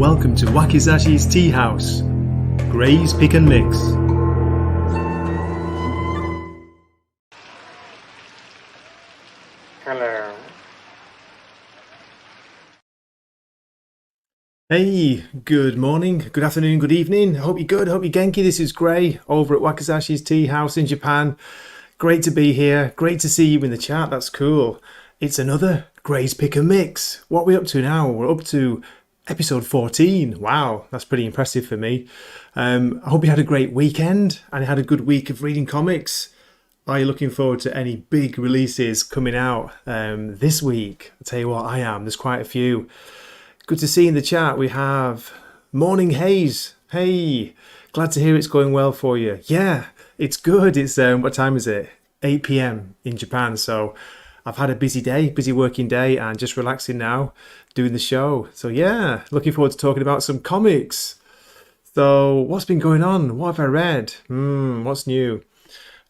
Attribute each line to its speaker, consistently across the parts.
Speaker 1: Welcome to Wakizashi's Teahouse. Gray's Pick and Mix.
Speaker 2: Hello.
Speaker 1: Hey, good morning, good afternoon, good evening. I hope you're good, I hope you're genki. This is Gray over at Wakizashi's Teahouse in Japan. Great to be here. Great to see you in the chat. That's cool. It's another Gray's Pick and Mix. What are we up to now? We're up to episode 14. Wow, that's pretty impressive for me. I hope you had a great weekend and had a good week of reading comics. Are you looking forward to any big releases coming out this week? I'll tell you what, I am. There's quite a few. Good to see in the chat. We have Morning Haze. Hey, glad to hear it's going well for you. Yeah, it's good. It's what time is it? 8 p.m. in Japan. So I've had a busy day, busy working day, and just relaxing now, doing the show. So yeah, looking forward to talking about some comics. So what's been going on? What have I read? What's new?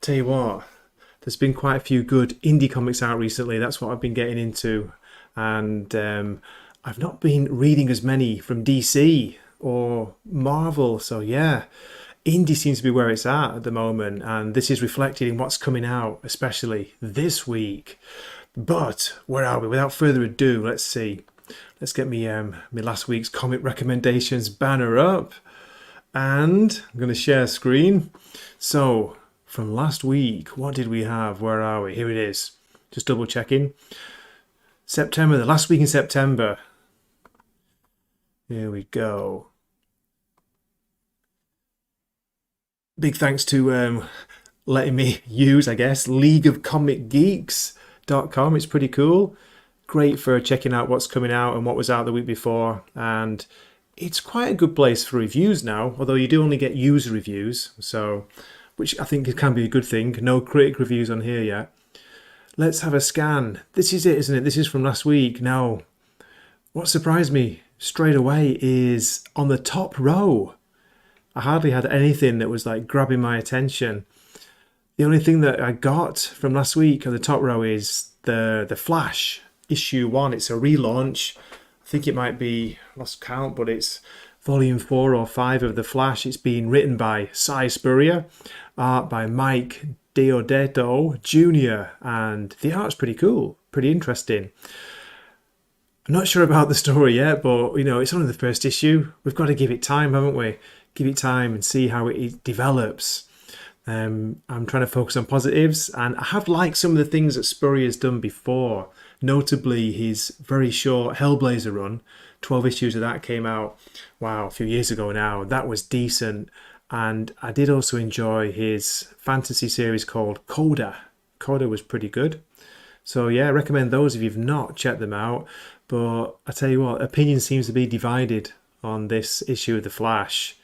Speaker 1: Tell you what, there's been quite a few good indie comics out recently. That's what I've been getting into. And I've not been reading as many from DC or Marvel. So yeah, indie seems to be where it's at the moment. And this is reflected in what's coming out, especially this week. But where are we? Without further ado, let's see. Let's get me my last week's comic recommendations banner up. And I'm going to share screen. So from last week, what did we have? Where are we? Here it is. Just double checking. September, the last week in September. Here we go. Big thanks to letting me use, I guess, leagueofcomicgeeks.com. It's pretty cool. Great for checking out what's coming out and what was out the week before. And it's quite a good place for reviews now, although you do only get user reviews, so which I think can be a good thing. No critic reviews on here yet. Let's have a scan. This is it, isn't it? This is from last week. Now, what surprised me straight away is on the top row. I hardly had anything that was like grabbing my attention. The only thing that I got from last week on the top row is the Flash issue 1. It's a relaunch. I think it might be, lost count, but it's volume 4 or 5 of the Flash. It's been written by Cy Spurrier, art by Mike Deodato Jr. and the art's pretty cool, pretty interesting. I'm not sure about the story yet, but you know, it's only the first issue. We've got to give it time, haven't we? Give it time and see how it develops. I'm trying to focus on positives, and I have liked some of the things that Spurrier's done before, notably his very short Hellblazer run. 12 issues of that came out, wow, a few years ago now. That was decent. And I did also enjoy his fantasy series called Coda. Coda was pretty good. So yeah, I recommend those if you've not checked them out. But I tell you what, opinion seems to be divided on this issue of The Flash.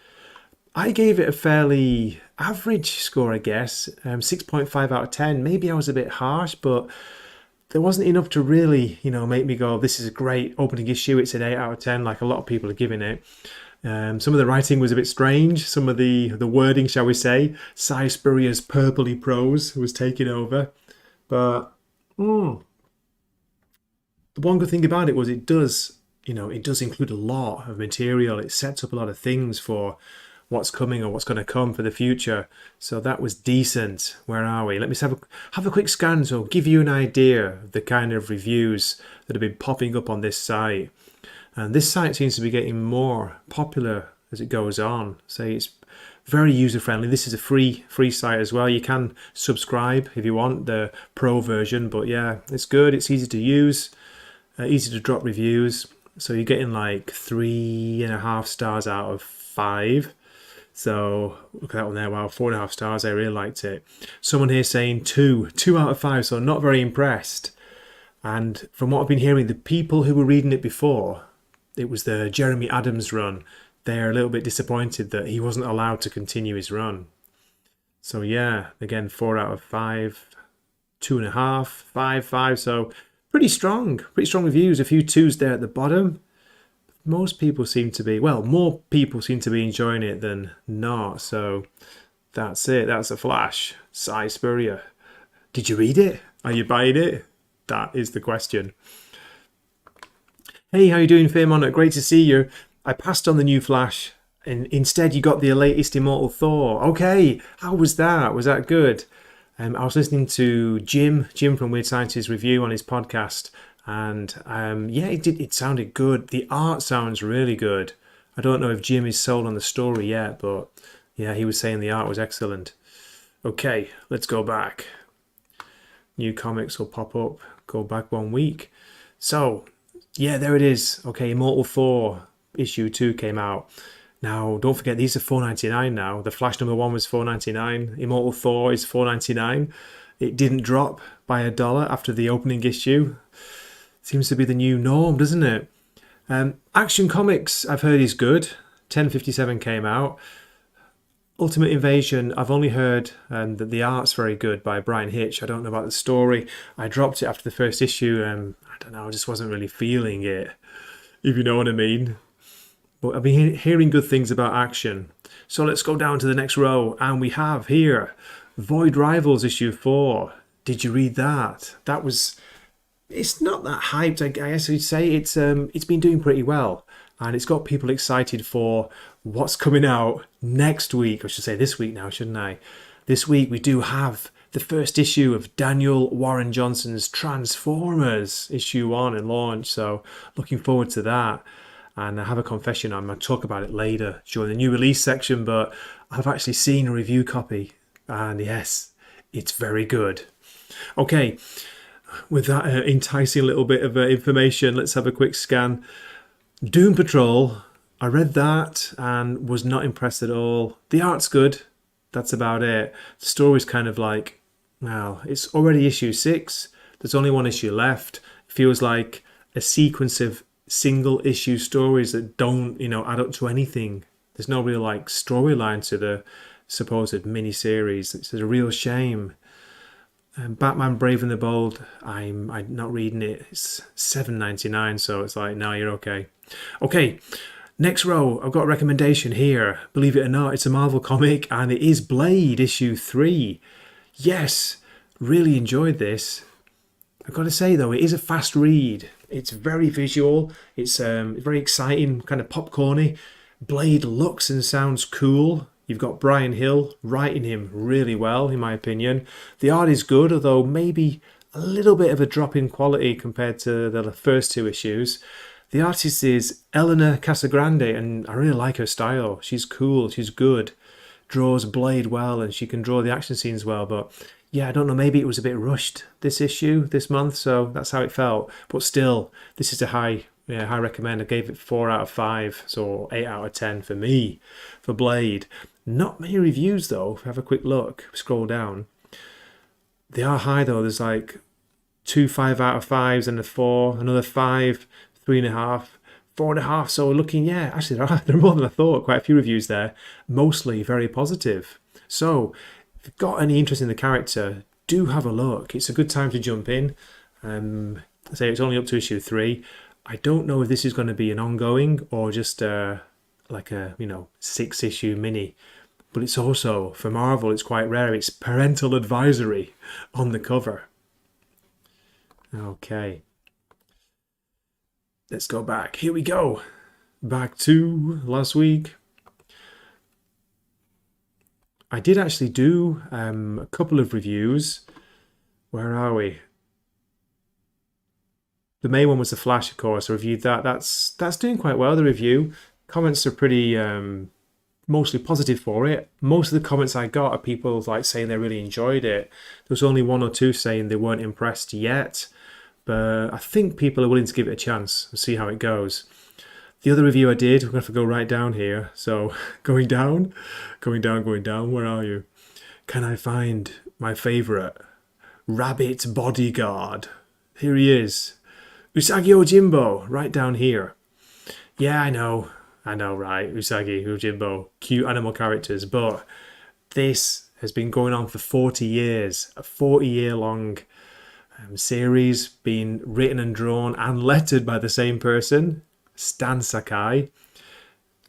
Speaker 1: I gave it a fairly average score, I guess. 6.5 out of 10. Maybe I was a bit harsh, but there wasn't enough to really, make me go, this is a great opening issue. It's an 8 out of 10, like a lot of people are giving it. Some of the writing was a bit strange. Some of the wording, shall we say, Cy Spurrier's purpley prose was taking over. But the one good thing about it was it does include a lot of material. It sets up a lot of things for what's coming or what's going to come for the future. So that was decent. Where are we? Let me have a quick scan to give you an idea of the kind of reviews that have been popping up on this site. And this site seems to be getting more popular as it goes on. So it's very user friendly. This is a free site as well. You can subscribe if you want the pro version, but yeah, it's good. It's easy to use, easy to drop reviews. So you're getting like 3.5 stars out of 5. So look at that one there. Wow, 4.5 stars. I really liked it. Someone here saying 2 out of 5. So not very impressed. And from what I've been hearing, the people who were reading it before, it was the Jeremy Adams run. They're a little bit disappointed that he wasn't allowed to continue his run. So yeah, again, 4 out of 5, 2.5, 5. So pretty strong reviews. A few 2s there at the bottom. Most people seem to be, more people seem to be enjoying it than not. So that's it. That's a Flash. Cy Spurrier. Did you read it? Are you buying it? That is the question. Hey, how you doing, Fairmont? Great to see you. I passed on the new Flash, and instead you got the latest Immortal Thor. Okay, how was that? Was that good? I was listening to Jim from Weird Science's review on his podcast, and yeah, it sounded good. The art sounds really good. I don't know if Jim is sold on the story yet, but yeah, he was saying the art was excellent. Okay, let's go back. New comics will pop up. Go back 1 week. So, yeah, there it is. Okay, Immortal Thor issue 2 came out. Now, don't forget, these are $4.99 now. The Flash #1 was $4.99. Immortal Thor is $4.99. It didn't drop by $1 after the opening issue. Seems to be the new norm, doesn't it? Action Comics, I've heard, is good. 1057 came out. Ultimate Invasion, I've only heard that the art's very good by Brian Hitch. I don't know about the story. I dropped it after the first issue, and I don't know, I just wasn't really feeling it, if you know what I mean. But I've been hearing good things about Action. So let's go down to the next row, and we have here Void Rivals issue 4. Did you read that? That was... It's not that hyped, I guess you'd say. It's been doing pretty well. And it's got people excited for what's coming out next week. I should say this week now, shouldn't I? This week we do have the first issue of Daniel Warren Johnson's Transformers, issue 1 and launch. So looking forward to that. And I have a confession, I'm going to talk about it later during the new release section, but I've actually seen a review copy. And yes, it's very good. Okay, with that enticing little bit of information, let's have a quick scan. Doom Patrol, I read that and was not impressed at all. The art's good, that's about it. The story's kind of like, well, it's already issue 6. There's only 1 issue left. It feels like a sequence of single issue stories that don't, add up to anything. There's no real like storyline to the supposed mini-series. It's a real shame. Batman Brave and the Bold, I'm not reading it. It's $7.99, so it's like, no, you're okay. Okay, next row, I've got a recommendation here. Believe it or not, it's a Marvel comic, and it is Blade issue 3. Yes, really enjoyed this. I've got to say though, it is a fast read. It's very visual. It's very exciting, kind of popcorny. Blade looks and sounds cool. You've got Brian Hill writing him really well, in my opinion. The art is good, although maybe a little bit of a drop in quality compared to the first 2 issues. The artist is Eleanor Casagrande, and I really like her style. She's cool, she's good, draws Blade well, and she can draw the action scenes well. But yeah, I don't know, maybe it was a bit rushed this issue, this month, so that's how it felt. But still, this is a high recommend. I gave it 4 out of 5, so 8 out of 10 for me, for Blade. Not many reviews though. If we have a quick look, scroll down. They are high though. There's like 2 5 out of 5s and a 4, another 5, 3.5, 4.5. So we're looking, yeah, actually there are more than I thought. Quite a few reviews there, mostly very positive. So if you've got any interest in the character, do have a look. It's a good time to jump in. I say it's only up to issue 3. I don't know if this is going to be an ongoing or just like a 6-issue mini. But it's also, for Marvel, it's quite rare. It's parental advisory on the cover. Okay. Let's go back. Here we go. Back to last week. I did actually do a couple of reviews. Where are we? The main one was The Flash, of course. I reviewed that. That's doing quite well, the review. Comments are pretty mostly positive for it. Most of the comments I got are people like saying they really enjoyed it. There was only 1 or 2 saying they weren't impressed yet. But I think people are willing to give it a chance and see how it goes. The other review I did, we're going to have to go right down here. So going down, where are you? Can I find my favourite? Rabbit Bodyguard. Here he is. Usagi Ojimbo, right down here. Yeah, I know, right? Usagi, Ojimbo, cute animal characters. But this has been going on for 40 years. A 40-year-long series, being written and drawn and lettered by the same person, Stan Sakai.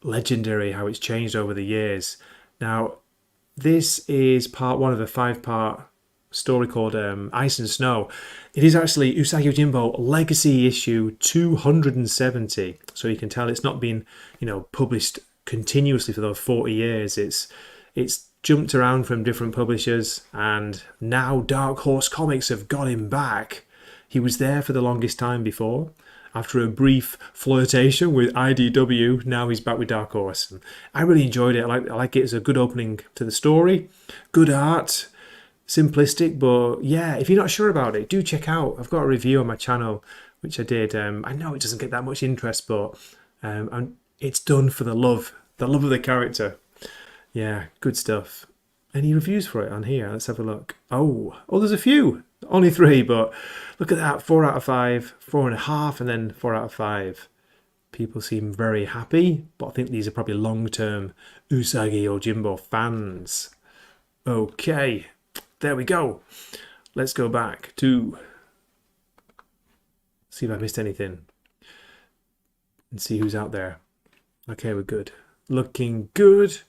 Speaker 1: Legendary how it's changed over the years. Now, this is part 1 of a 5-part story called Ice and Snow. It is actually Usagi Yojimbo Legacy issue 270. So you can tell it's not been, published continuously for those 40 years. It's jumped around from different publishers, and now Dark Horse Comics have got him back. He was there for the longest time before. After a brief flirtation with IDW, now he's back with Dark Horse. And I really enjoyed it. I like it as a good opening to the story. Good art, simplistic, but yeah, if you're not sure about it, do check out. I've got a review on my channel, which I did. I know it doesn't get that much interest, but it's done for the love of the character. Yeah, good stuff. Any reviews for it on here? Let's have a look. Oh, there's a few. Only 3, but look at that. 4 out of 5, 4.5, and then 4 out of 5. People seem very happy, but I think these are probably long-term Usagi Yojimbo fans. Okay, there we go. Let's go back to see if I missed anything and see who's out there. Okay, we're good. Looking good.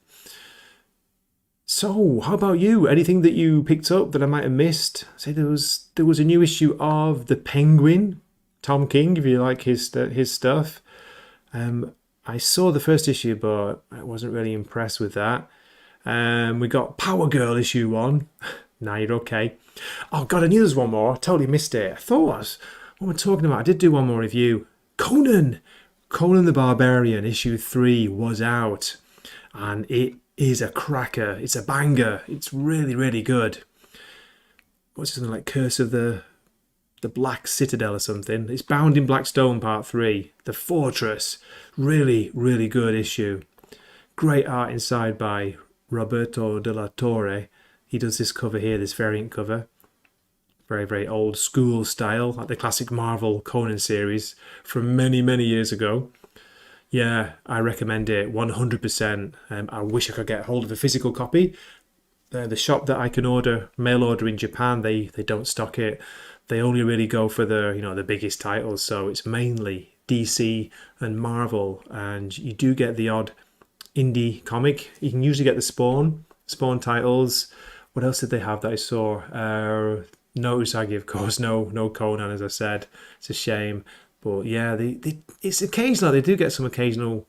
Speaker 1: So, how about you? Anything that you picked up that I might have missed? Say there was a new issue of The Penguin, Tom King, if you like his stuff. I saw the first issue, but I wasn't really impressed with that. We got Power Girl issue 1. Now you're okay. Oh God, I knew there was one more. I totally missed it. I thought what we're talking about. I did do one more review. Conan the Barbarian issue 3 was out, and it is a cracker. It's a banger. It's really, really good. What's something like Curse of the Black Citadel or something? It's Bound in Black Stone Part 3. The Fortress. Really, really good issue. Great art inside by Roberto de la Torre. He does this cover here, this variant cover. Very, very old school style, like the classic Marvel Conan series from many, many years ago. Yeah, I recommend it 100%. I wish I could get hold of a physical copy. The shop that I can mail order in Japan, they don't stock it. They only really go for the biggest titles. So it's mainly DC and Marvel, and you do get the odd indie comic. You can usually get the Spawn titles. What else did they have that I saw? No Usagi, of course. No Conan, as I said. It's a shame. But yeah, it's occasional. They do get some occasional.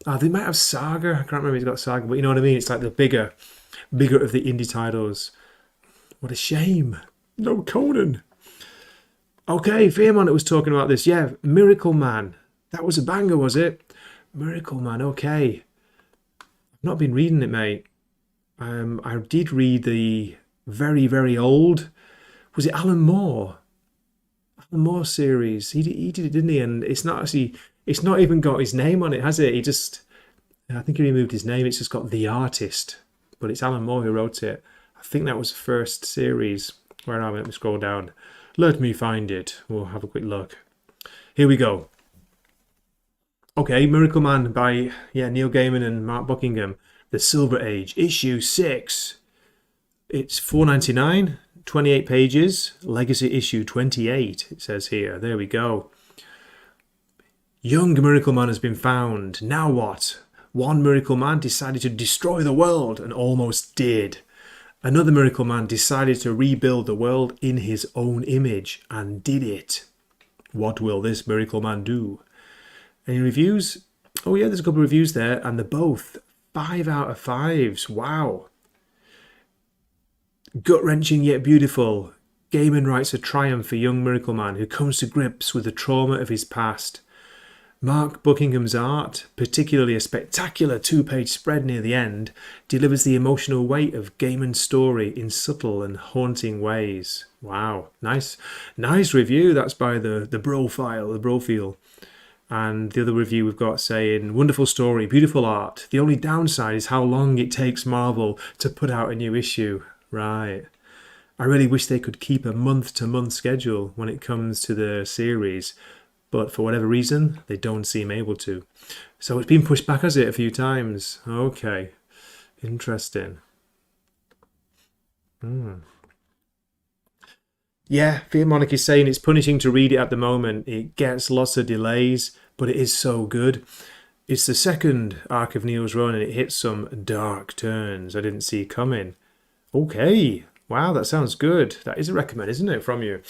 Speaker 1: They might have Saga. I can't remember if he's got Saga, but you know what I mean. It's like the bigger of the indie titles. What a shame. No Conan. Okay, Fearmon was talking about this. Yeah, Miracle Man. That was a banger, was it? Miracle Man. Okay. I've not been reading it, mate. I did read the very, very old. Was it Alan Moore? Moore series. He did it, didn't he? And it's not even got his name on it, has it? I think he removed his name. It's just got The Artist, but it's Alan Moore who wrote it. I think that was the first series. Where am I? Let me scroll down. Let me find it. We'll have a quick look. Here we go. Okay, Miracle Man by Neil Gaiman and Mark Buckingham. The Silver Age, issue 6. It's $4.99. 28 pages, Legacy issue 28, it says here. There we go. Young Miracle Man has been found. Now what? One Miracle Man decided to destroy the world and almost did. Another Miracle Man decided to rebuild the world in his own image and did it. What will this Miracle Man do? Any reviews? Oh yeah, there's a couple of reviews there, and they're both 5 out of 5s. Wow. Gut-wrenching yet beautiful. Gaiman writes a triumph for young Miracle Man who comes to grips with the trauma of his past. Mark Buckingham's art, particularly a spectacular 2-page spread near the end, delivers the emotional weight of Gaiman's story in subtle and haunting ways. Wow, nice review. That's by the Brofile. And the other review we've got saying, wonderful story, beautiful art. The only downside is how long it takes Marvel to put out a new issue. Right. I really wish they could keep a month-to-month schedule when it comes to the series, but for whatever reason, they don't seem able to. So it's been pushed back, has it, a few times? Okay. Interesting. Yeah, Fear Monarch is saying it's punishing to read it at the moment. It gets lots of delays, but it is so good. It's the second arc of Neil's run, and it hits some dark turns I didn't see coming. Okay, Wow, that sounds good. That is a recommend, isn't it, from you?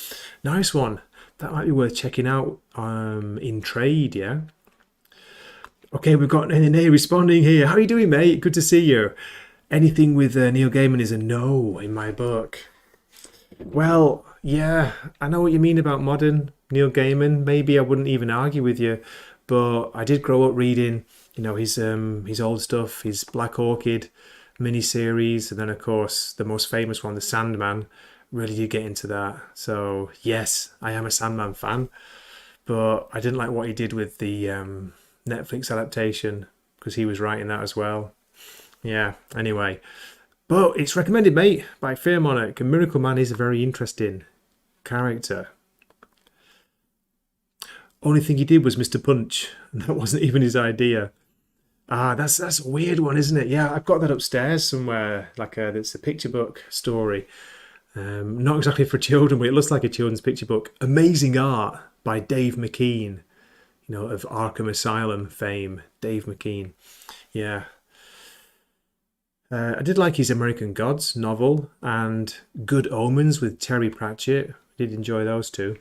Speaker 1: Nice one. That might be worth checking out in trade, yeah? Okay, we've got NNA responding here. How are you doing, mate? Good to see you. Anything with Neil Gaiman is a no in my book. Well, yeah, I know what you mean about modern Neil Gaiman. Maybe I wouldn't even argue with you, but I did grow up reading, his old stuff, his Black Orchid miniseries, and then of course the most famous one, The Sandman. Really did get into that. So yes, I am a Sandman fan, but I didn't like what he did with the Netflix adaptation because he was writing that as well. Yeah. Anyway, but it's recommended, mate, by Fear Monarch, and Miracle Man is a very interesting character. Only thing he did was Mr. Punch, and that wasn't even his idea. Ah, that's a weird one, isn't it? Yeah, I've got that upstairs somewhere. It's a picture book story. Not exactly for children, but it looks like a children's picture book. Amazing art by Dave McKean, of Arkham Asylum fame. Dave McKean. Yeah. I did like his American Gods novel and Good Omens with Terry Pratchett. I did enjoy those two.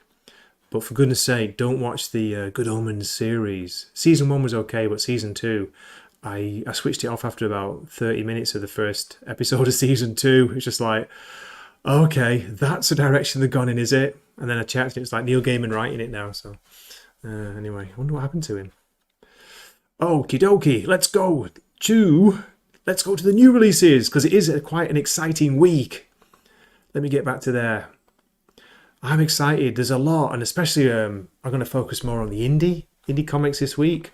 Speaker 1: But for goodness sake, don't watch the Good Omens series. Season 1 was okay, but season 2, I switched it off after about 30 minutes of the first episode of season 2. It's just like, okay, that's the direction they've gone in, is it? And then I checked and it's like Neil Gaiman writing it now. So anyway, I wonder what happened to him. Okie dokie, let's go to the new releases, because it is quite an exciting week. Let me get back to there. I'm excited. There's a lot, and especially I'm going to focus more on the indie comics this week.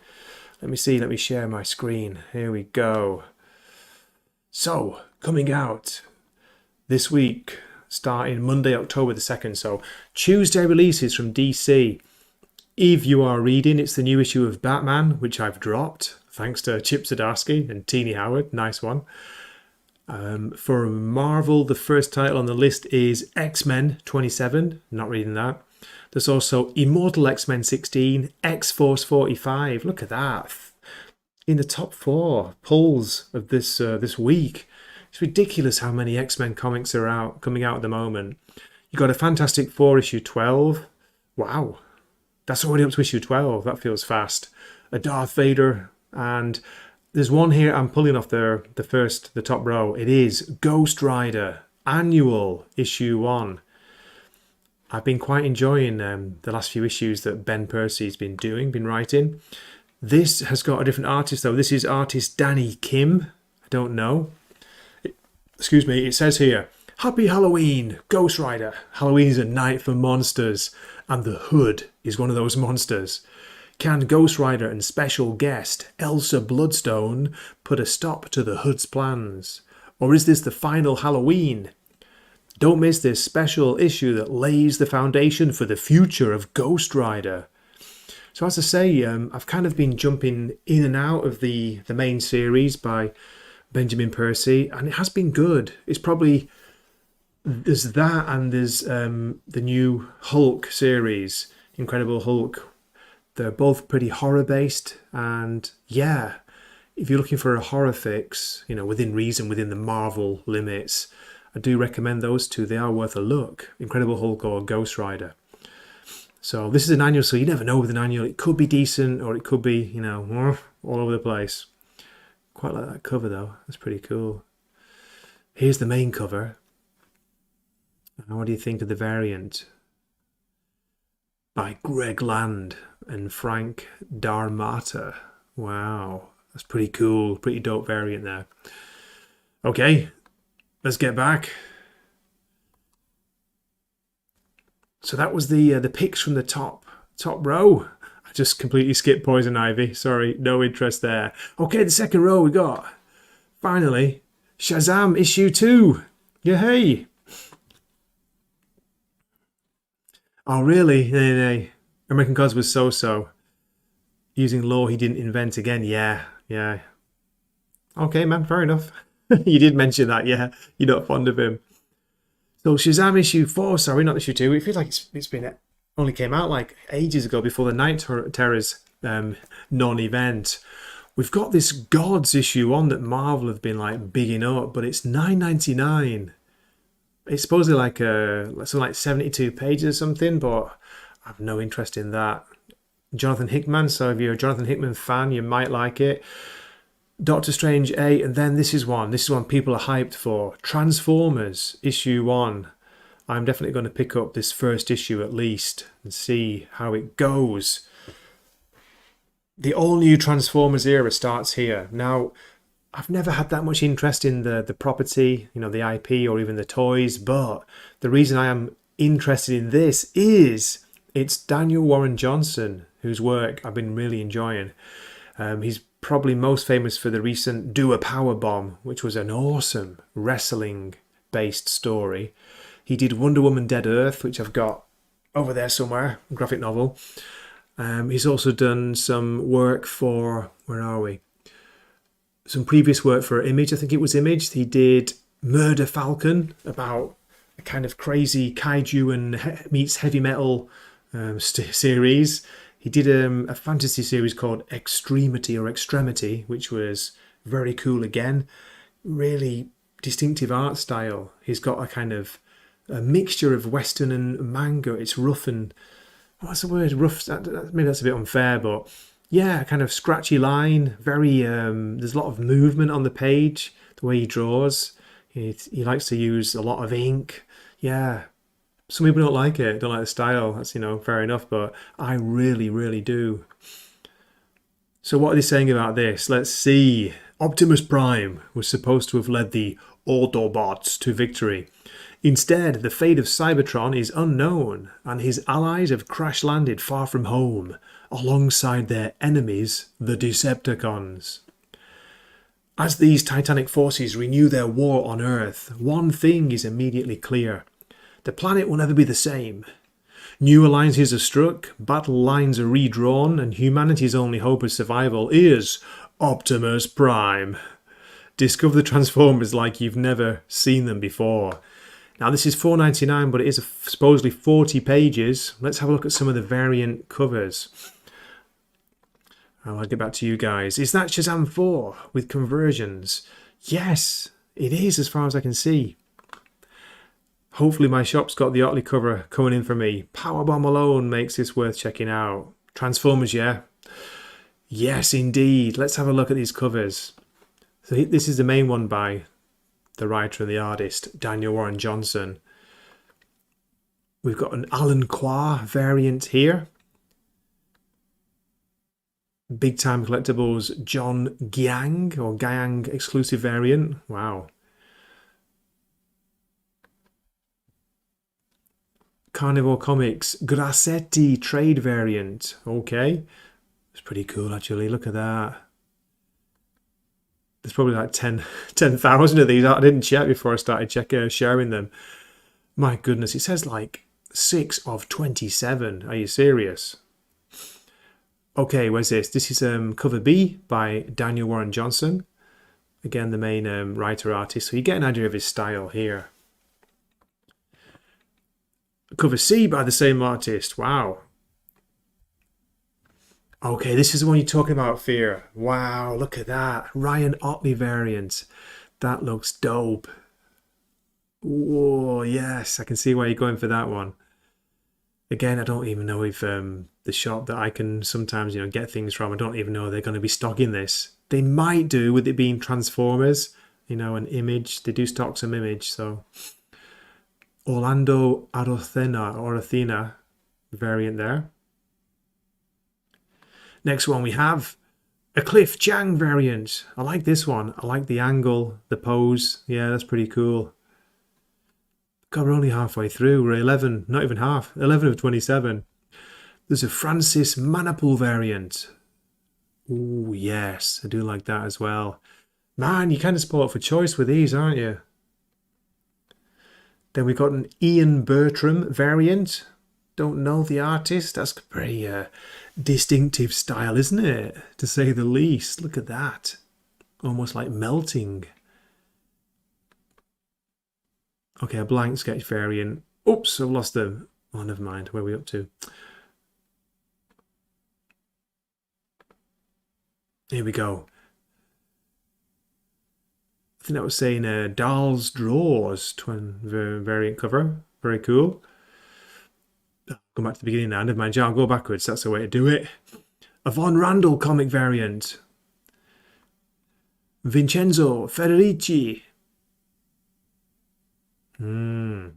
Speaker 1: Let me see. Let me share my screen. Here we go. So, coming out this week, starting Monday, October the 2nd. So, Tuesday releases from DC. If you are reading, it's the new issue of Batman, which I've dropped, thanks to Chip Zdarsky and Teenie Howard. Nice one. For Marvel, the first title on the list is X-Men 27. Not reading that. There's also Immortal X-Men 16, X-Force 45. Look at that. In the top 4 pulls of this week. It's ridiculous how many X-Men comics are coming out at the moment. You got a Fantastic Four issue 12. Wow. That's already up to issue 12. That feels fast. A Darth Vader, and there's one here I'm pulling off the top row. It is Ghost Rider Annual issue 1. I've been quite enjoying the last few issues that Ben Percy's been writing. This has got a different artist though. This is artist Danny Kim. I don't know. Excuse me. It says here, Happy Halloween, Ghost Rider. Halloween is a night for monsters, and the Hood is one of those monsters. Can Ghost Rider and special guest Elsa Bloodstone put a stop to the Hood's plans? Or is this the final Halloween? Don't miss this special issue that lays the foundation for the future of Ghost Rider. So as I say, I've kind of been jumping in and out of the main series by Benjamin Percy, and it has been good. It's probably, there's that, and there's the new Hulk series, Incredible Hulk. They're both pretty horror based, and yeah, if you're looking for a horror fix, within reason, within the Marvel limits, I do recommend those two. They are worth a look. Incredible Hulk or Ghost Rider. So this is an annual, so you never know with an annual. It could be decent or it could be, all over the place. Quite like that cover though. That's pretty cool. Here's the main cover. What do you think of the variant? By Greg Land and Frank Darmata. Wow, that's pretty cool. Pretty dope variant there. Okay, let's get back. So that was the picks from the top row. I just completely skipped Poison Ivy. Sorry, no interest there. Okay, the second row we got, finally, Shazam issue 2. Yay! Oh really? Nay. American Gods was so. Using law he didn't invent again. Yeah. Okay, man, fair enough. You did mention that, yeah. You're not fond of him. So Shazam issue 4, sorry, not issue 2. It feels like it's been only came out like ages ago before the Night Terrors non-event. We've got this Gods issue 1 that Marvel have been like bigging up, but it's $9.99. It's supposedly like something like 72 pages or something, but I have no interest in that. Jonathan Hickman, so if you're a Jonathan Hickman fan, you might like it. Doctor Strange 8, and then this is one. This is one people are hyped for. Transformers, issue 1. I'm definitely going to pick up this first issue at least and see how it goes. The all-new Transformers era starts here. Now, I've never had that much interest in the property, you know, the IP or even the toys, but the reason I am interested in this is it's Daniel Warren Johnson, whose work I've been really enjoying. He's probably most famous for the recent Do a Power Bomb, which was an awesome wrestling-based story. He did Wonder Woman Dead Earth, which I've got over there somewhere, a graphic novel. He's also done some work for, where are we? Some previous work for Image, I think it was Image. He did Murder Falcon, about a kind of crazy kaiju and meets heavy metal series. He did a fantasy series called Extremity or Extremity, which was very cool again. Really distinctive art style. He's got a kind of a mixture of Western and manga. It's rough and, what's the word? Rough, maybe that's a bit unfair, but yeah, kind of scratchy line. Very, there's a lot of movement on the page, the way he draws. He likes to use a lot of ink. Yeah, some people don't like it, don't like the style. That's, you know, fair enough, but I really, really do. So what are they saying about this? Let's see. Optimus Prime was supposed to have led the Autobots to victory. Instead, the fate of Cybertron is unknown, and his allies have crash-landed far from home, alongside their enemies, the Decepticons. As these titanic forces renew their war on Earth, one thing is immediately clear. The planet will never be the same. New alliances are struck, battle lines are redrawn, and humanity's only hope of survival is Optimus Prime. Discover the Transformers like you've never seen them before. Now this is $4.99, but it is supposedly 40 pages. Let's have a look at some of the variant covers. I'll get back to you guys. Is that Shazam 4 with conversions? Yes, it is as far as I can see. Hopefully my shop's got the Otley cover coming in for me. Powerbomb alone makes this worth checking out. Transformers, yeah? Yes, indeed. Let's have a look at these covers. So this is the main one by the writer and the artist, Daniel Warren Johnson. We've got an Alan Qua variant here. Big Time Collectibles John Gyang or Gyang exclusive variant. Wow. Carnivore Comics Grassetti trade variant. Okay. It's pretty cool actually. Look at that. There's probably like 10,000 of these. I didn't check before I started sharing them. My goodness, it says like 6 of 27. Are you serious? Okay, where's this? This is cover B by Daniel Warren Johnson. Again, the main writer-artist. So you get an idea of his style here. Cover C by the same artist. Wow. Okay, this is the one you're talking about, Fear. Wow, look at that. Ryan Otley variant. That looks dope. Whoa, yes, I can see why you're going for that one. Again, I don't even know if the shop that I can sometimes, you know, get things from, I don't even know they're going to be stocking this. They might do with it being Transformers, you know, an Image. They do stock some Image, so. Orlando Athena variant there. Next one we have a Cliff Chang variant. I like this one. I like the angle, the pose. Yeah, that's pretty cool. God, we're only halfway through. We're 11, not even half. 11 of 27. There's a Francis Manapul variant. Ooh, yes. I do like that as well. Man, you kind of spoiled for choice with these, aren't you? Then we've got an Ian Bertram variant. Don't know the artist. That's a pretty distinctive style, isn't it? To say the least. Look at that. Almost like melting. Okay, a blank sketch variant. Oops, I've lost them. Oh, never mind. Where are we up to? Here we go. think that was saying Dahl's Drawers twin variant cover. Very cool. Go back to the beginning now. Never mind, I'll go backwards. That's the way to do it. A Von Randall comic variant. Vincenzo Federici. A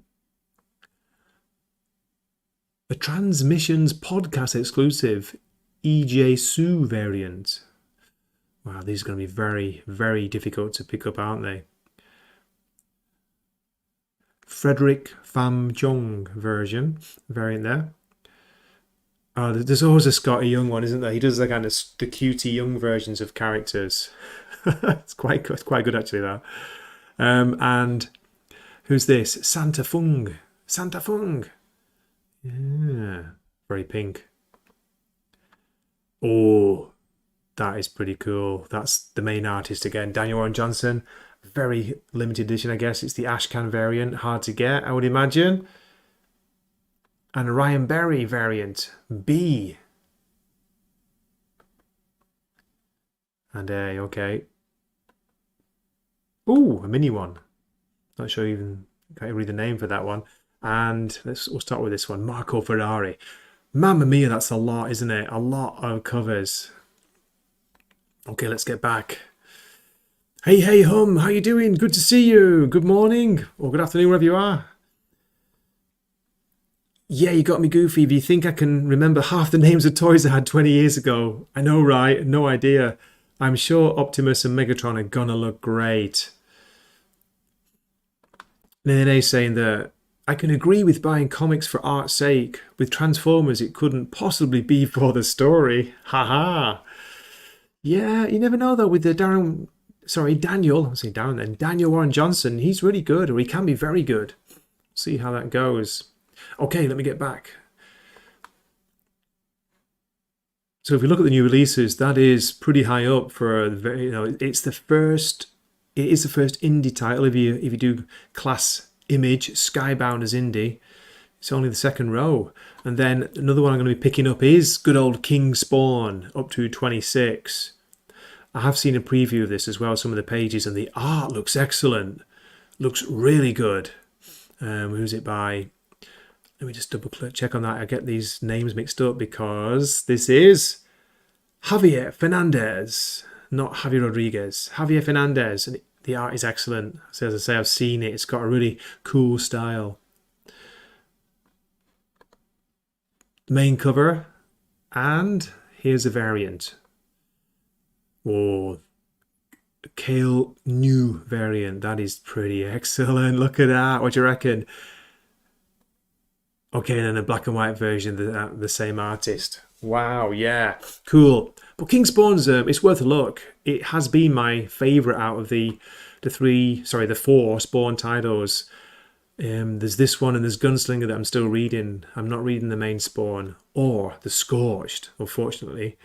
Speaker 1: Transmissions podcast exclusive EJ Sue variant. Wow, these are going to be very, very difficult to pick up, aren't they? Frederick Pham Jung variant there. Oh, there's always a Scotty Young one, isn't there? He does the kind of the cutie young versions of characters. It's quite good actually, that. And who's this? Santa Fung. Santa Fung. Yeah, very pink. Oh, that is pretty cool. That's the main artist again, Daniel Warren Johnson. Very limited edition, I guess. It's the Ashcan variant. Hard to get, I would imagine. And a Ryan Berry variant, B. And A, okay. Ooh, a mini one. Not sure even, can't read the name for that one. And we'll start with this one, Marco Ferrari. Mamma mia, that's a lot, isn't it? A lot of covers. Okay, let's get back. Hey, hum, how you doing? Good to see you. Good morning or good afternoon, wherever you are. Yeah, you got me goofy. If you think I can remember half the names of toys I had 20 years ago. I know, right? No idea. I'm sure Optimus and Megatron are gonna look great. Nene saying that I can agree with buying comics for art's sake. With Transformers, it couldn't possibly be for the story. Haha. Yeah, you never know though. With the Daniel. I'm saying Darren then. Daniel Warren Johnson, he's really good, or he can be very good. See how that goes. Okay, let me get back. So if we look at the new releases, that is pretty high up for, it is the first indie title. If you do class image, Skybound as indie, it's only the second row. And then another one I'm going to be picking up is good old King Spawn, up to 26. I have seen a preview of this as well, some of the pages, and the art looks excellent. Looks really good. Who's it by? Let me just double check on that. I get these names mixed up because this is Javier Fernandez, not Javier Rodriguez. Javier Fernandez, and the art is excellent. So as I say, I've seen it. It's got a really cool style. Main cover, and here's a variant. Oh, Kale New variant. That is pretty excellent. Look at that. What do you reckon? Okay, and then a black and white version, the same artist. Wow, yeah, cool. But King Spawn's, it's worth a look. It has been my favourite out of the four Spawn titles. There's this one and there's Gunslinger that I'm still reading. I'm not reading the main Spawn or the Scorched, unfortunately.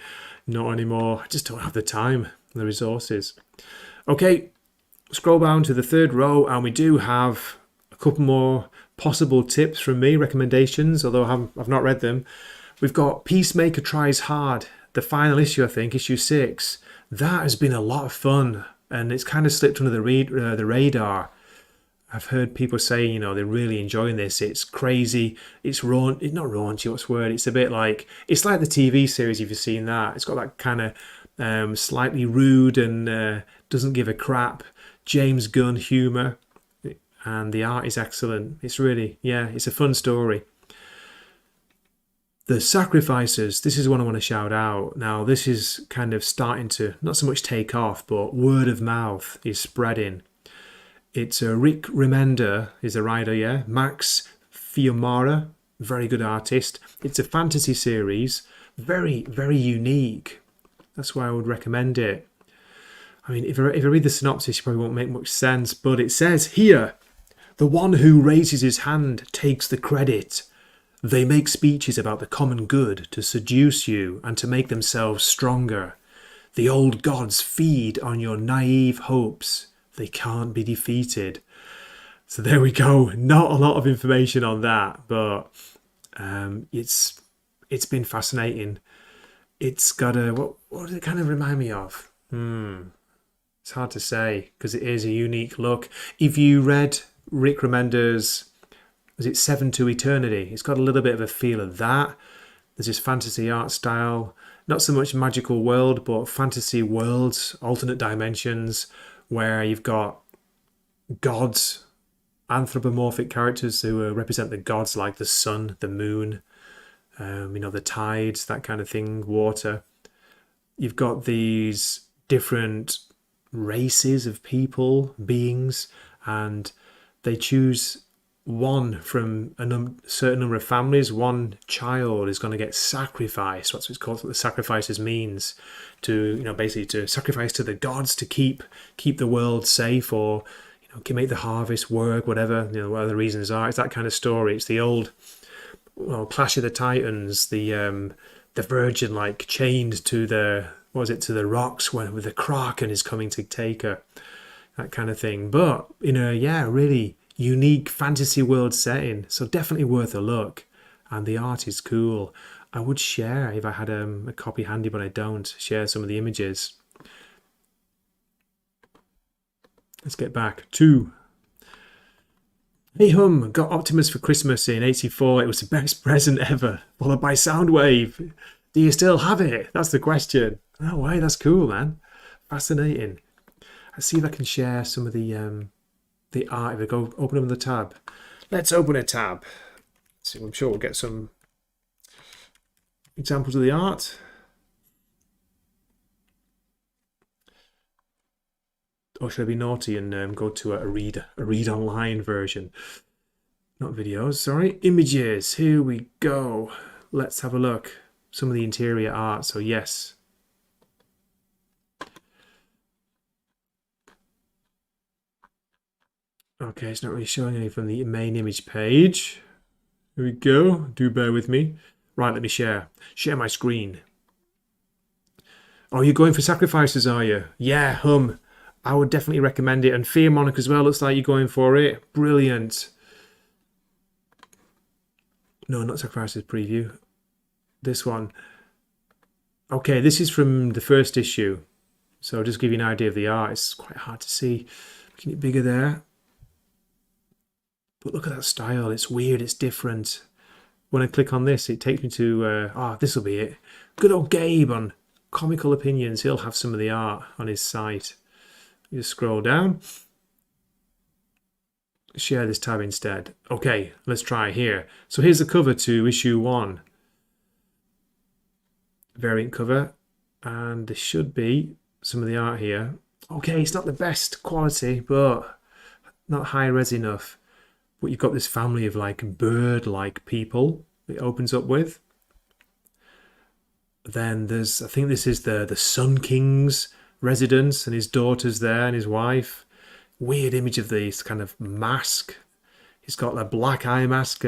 Speaker 1: Not anymore. I just don't have the time, the resources. Okay, scroll down to the third row, and we do have a couple more possible tips from me, recommendations, although I've not read them. We've got Peacemaker Tries Hard, the final issue, I think, issue 6. That has been a lot of fun, and it's kind of slipped under the radar. I've heard people say, they're really enjoying this. It's crazy. It's it's not raunchy. What's the word? It's a bit like, it's like the TV series, if you've seen that. It's got that kind of slightly rude and doesn't give a crap James Gunn humour. And the art is excellent. It's really, it's a fun story. The Sacrificers, this is one I want to shout out. Now, this is kind of starting to, not so much take off, but word of mouth is spreading. It's Rick Remender is the writer, Max Fiumara, very good artist. It's a fantasy series, very, very unique. That's why I would recommend it. I mean, if I read the synopsis, it probably won't make much sense, but it says here, the one who raises his hand takes the credit. They make speeches about the common good to seduce you and to make themselves stronger. The old gods feed on your naive hopes. They can't be defeated. So there we go. Not a lot of information on that, but it's been fascinating. It's got a what does it kind of remind me of? It's hard to say because it is a unique look. If you read Rick Remender's, was it Seven to Eternity? It's got a little bit of a feel of that. There's this fantasy art style, not so much magical world, but fantasy worlds, alternate dimensions, where you've got gods, anthropomorphic characters who represent the gods, like the sun, the moon, the tides, that kind of thing, water. You've got these different races of people, beings, and they choose one from a certain number of families. One child is going to get sacrificed. That's what it's called. What the sacrifices means, to basically to sacrifice to the gods to keep the world safe, or can make the harvest work, whatever whatever the reasons are. It's that kind of story. It's the old Clash of the Titans, the Virgin like chained to the to the rocks when with the Kraken is coming to take her, that kind of thing. But in a really unique fantasy world setting, so definitely worth a look. And the art is cool. I would share, if I had a copy handy, but I don't, share some of the images. Let's get back to Hey Hum, got Optimus for Christmas in '84. It was the best present ever, followed by Soundwave. Do you still have it? That's the question. No way, that's cool, man. Fascinating. Let's see if I can share some of the art. If I go open up the tab. Let's open a tab. So I'm sure we'll get some examples of the art. Or should I be naughty and go to a read online version? Not videos, sorry. Images. Here we go. Let's have a look. Some of the interior art. So yes. Okay, it's not really showing any from the main image page. Here we go. Do bear with me. Right, let me share. Share my screen. Oh, you're going for sacrifices, are you? Yeah, Hum. I would definitely recommend it. And Fear Monarch as well. Looks like you're going for it. Brilliant. No, not sacrifices preview. This one. Okay, this is from the first issue. So just give you an idea of the art. It's quite hard to see. Making it bigger there. But look at that style. It's weird. It's different. When I click on this, it takes me to, this will be it. Good old Gabe on Comical Opinions. He'll have some of the art on his site. You just scroll down. Share this tab instead. Okay, let's try here. So here's the cover to issue 1. Variant cover. And there should be some of the art here. Okay, it's not the best quality, but not high res enough. But you've got this family of like bird-like people it opens up with. Then there's, I think this is the Sun King's residence, and his daughter's there and his wife. Weird image of this kind of mask. He's got a black eye mask,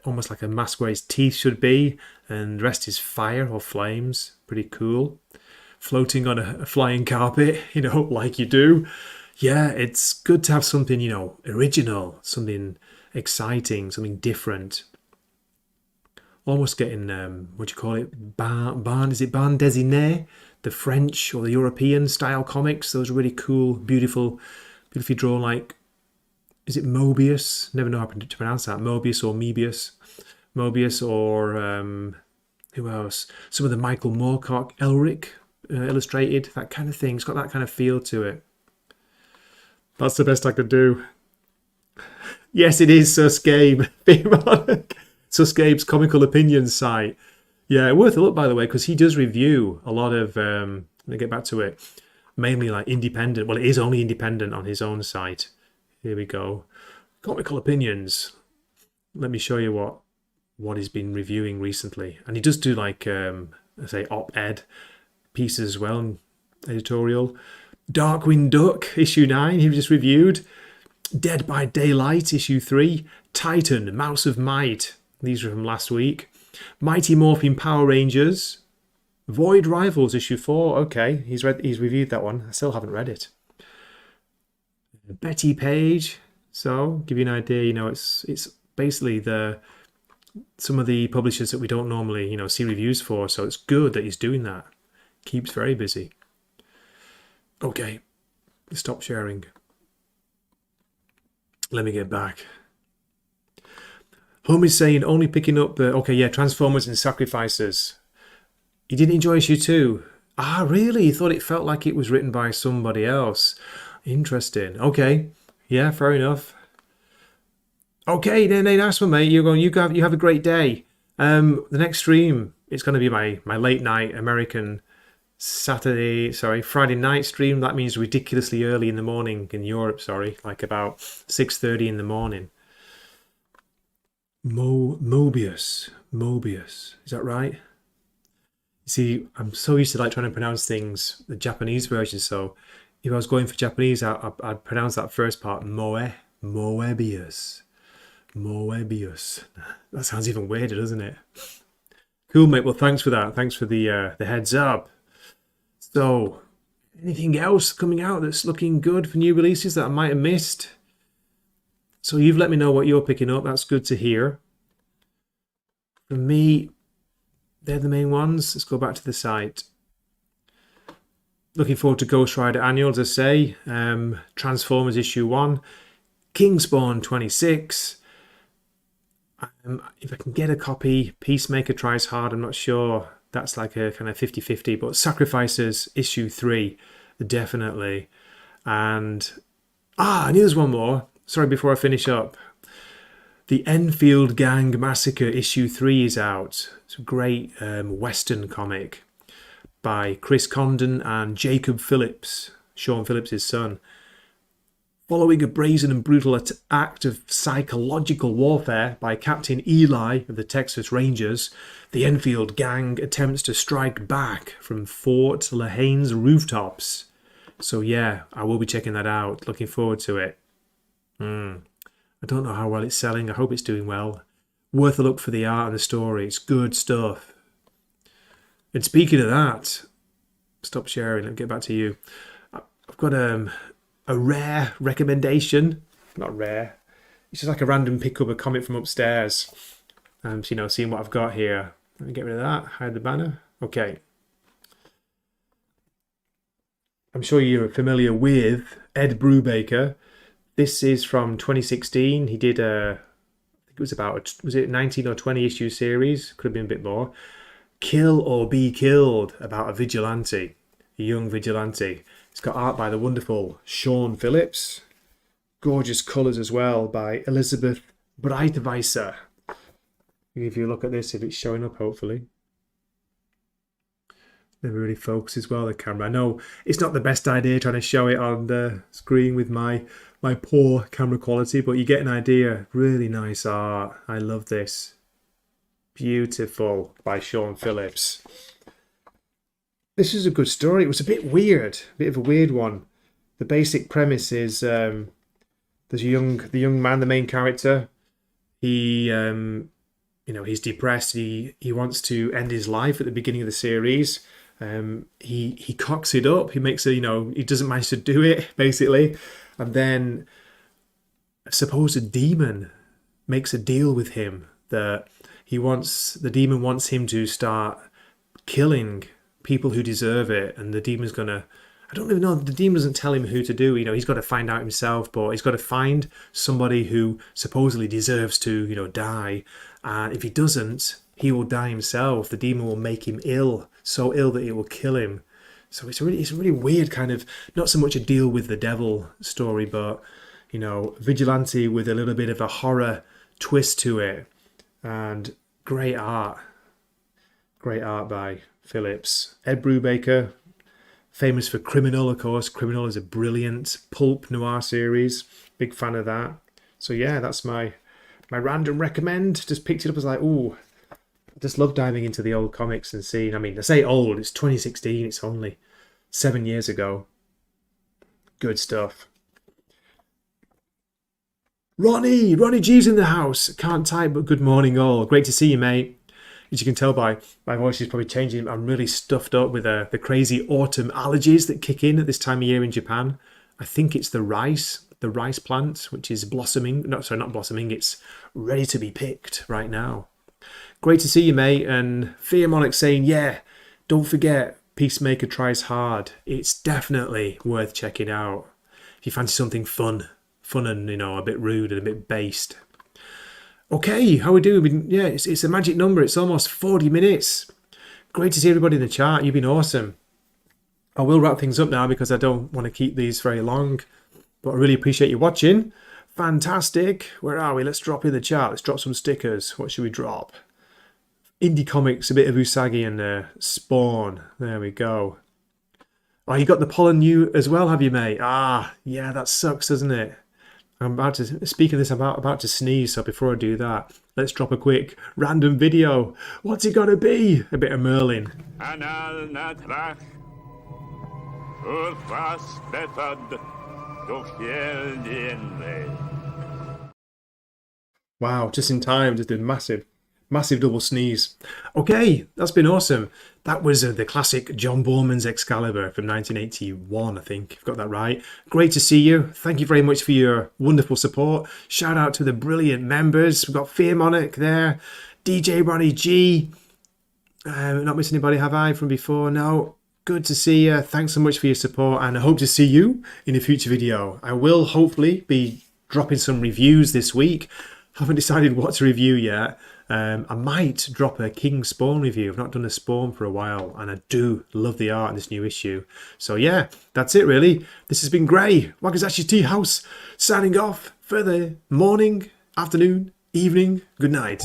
Speaker 1: almost like a mask where his teeth should be, and the rest is fire or flames. Pretty cool. Floating on a flying carpet, like you do. Yeah, it's good to have something, original, something exciting, something different. Almost getting, what do you call it? Is it bande dessinée? The French or the European style comics. Those are really cool, beautifully drawn, like, is it Mobius? Never know how to pronounce that. Mobius or Mebius. Mobius or, who else? Some of the Michael Moorcock, Elric illustrated, that kind of thing. It's got that kind of feel to it. That's the best I could do. Yes, it is Sus Gabe. Sus Gabe's Comical Opinions site. Yeah, worth a look, by the way, because he does review a lot of, let me get back to it, mainly like independent. Well, it is only independent on his own site. Here we go. Comical Opinions. Let me show you what he's been reviewing recently. And he does do like, say, op-ed pieces as well, editorial. Darkwing Duck, issue 9, he just reviewed. Dead by Daylight, issue 3. Titan, Mouse of Might. These are from last week. Mighty Morphin Power Rangers. Void Rivals, issue 4. Okay, he's reviewed that one. I still haven't read it. Betty Page. So, give you an idea, it's basically some of the publishers that we don't normally, see reviews for. So it's good that he's doing that. Keeps very busy. Okay, Stop sharing. Let me get back. Homie's saying only picking up the... Okay, yeah, Transformers and Sacrifices. You didn't enjoy issue 2? Ah, really? You thought it felt like it was written by somebody else. Interesting. Okay. Yeah, fair enough. Okay, then nice one, mate. You're going. You have a great day. The next stream, it's going to be my late night American Friday night stream. That means ridiculously early in the morning in Europe. Sorry, like about 6:30 in the morning. Mobius. Is that right? See, I'm so used to like trying to pronounce things the Japanese version. So if I was going for Japanese, I'd pronounce that first part Moebius. That sounds even weirder, doesn't it? Cool, mate. Well, thanks for that. Thanks for the heads up. So, anything else coming out that's looking good for new releases that I might have missed? So you've let me know what you're picking up. That's good to hear. For me, they're the main ones. Let's go back to the site. Looking forward to Ghost Rider Annual, as I say. Transformers issue 1. Kingspawn 26. If I can get a copy, Peacemaker tries hard. I'm not sure. That's like a kind of 50-50. But Sacrifices issue 3, definitely. And I knew there's one more. Sorry, before I finish up. The Enfield Gang Massacre issue 3 is out. It's a great Western comic by Chris Condon and Jacob Phillips, Sean Phillips' son. Following a brazen and brutal act of psychological warfare by Captain Eli of the Texas Rangers, the Enfield Gang attempts to strike back from Fort Lahane's rooftops. So yeah, I will be checking that out. Looking forward to it. I don't know how well it's selling. I hope it's doing well. Worth a look for the art and the story. It's good stuff. And speaking of that, stop sharing. Let me get back to you. I've got a rare recommendation. Not rare. It's just like a random pick up a comic from upstairs. Seeing what I've got here. Let me get rid of that. Hide the banner. Okay. I'm sure you're familiar with Ed Brubaker. This is from 2016. He did I think it was about, was it 19 or 20 issue series? Could have been a bit more. Kill or Be Killed, about a vigilante, a young vigilante. It's got art by the wonderful Sean Phillips. Gorgeous colours as well by Elizabeth Breitweiser. If you look at this, if it's showing up, hopefully. Never really focus as well, the camera. I know it's not the best idea trying to show it on the screen with my poor camera quality, but you get an idea. Really nice art. I love this. Beautiful by Sean Phillips. This is a good story. It was a bit weird, a bit of a weird one. The basic premise is there's the young man, the main character. He he's depressed. He wants to end his life at the beginning of the series. He cocks it up. He makes he doesn't manage to do it, basically. And then a supposed demon makes a deal with him that the demon wants him to start killing people who deserve it. And the demon's gonna, I don't even know, the demon doesn't tell him who to do. He's got to find out himself, but he's got to find somebody who supposedly deserves to, die. And if he doesn't, he will die himself. The demon will make him ill, so ill that it will kill him. So it's a really weird kind of, not so much a deal with the devil story, but, vigilante with a little bit of a horror twist to it. And great art. Great art by Phillips. Ed Brubaker, famous for Criminal, of course. Criminal is a brilliant pulp noir series. Big fan of that. So yeah, that's my random recommend. Just picked it up as like, ooh, I just love diving into the old comics and seeing. I say old, it's 2016, it's only 7 years ago. Good stuff. Ronnie G's in the house. Can't type, but good morning all. Great to see you, mate. As you can tell by my voice is probably changing. I'm really stuffed up with the crazy autumn allergies that kick in at this time of year in Japan. I think it's the rice plant, which is blossoming. No, sorry, not blossoming. It's ready to be picked right now. Great to see you, mate. And Fearmonic saying, yeah, don't forget, Peacemaker tries hard. It's definitely worth checking out. if you fancy something fun and, you know, a bit rude and a bit based. Okay, how we doing? Yeah, it's a magic number. It's almost 40 minutes. Great to see everybody in the chat. You've been awesome. I will wrap things up now because I don't want to keep these very long. But I really appreciate you watching. Fantastic. Where are we? Let's drop in the chat. Let's drop some stickers. What should we drop? Indie comics, a bit of Usagi and Spawn. There we go. Oh, you got the pollen new as well, have you, mate? Ah, yeah, that sucks, doesn't it? I'm about to, speaking of this, I'm about to sneeze, so before I do that, let's drop a quick random video. What's it gonna be? A bit of Merlin. Wow, just in time, just a massive double sneeze. Okay, that's been awesome. That was the classic John Borman's Excalibur from 1981, I think. I've got that right. Great to see you. Thank you very much for your wonderful support. Shout out to the brilliant members. We've got Fear Monarch there, DJ Ronnie G. Not missing anybody, have I, from before? No. Good to see you. Thanks so much for your support, and I hope to see you in a future video. I will hopefully be dropping some reviews this week. Haven't decided what to review yet. I might drop a King Spawn review. I've not done a Spawn for a while, and I do love the art in this new issue. So yeah, that's it really. This has been Gray, Wakizashi's Teahouse, signing off for the morning, afternoon, evening, good night.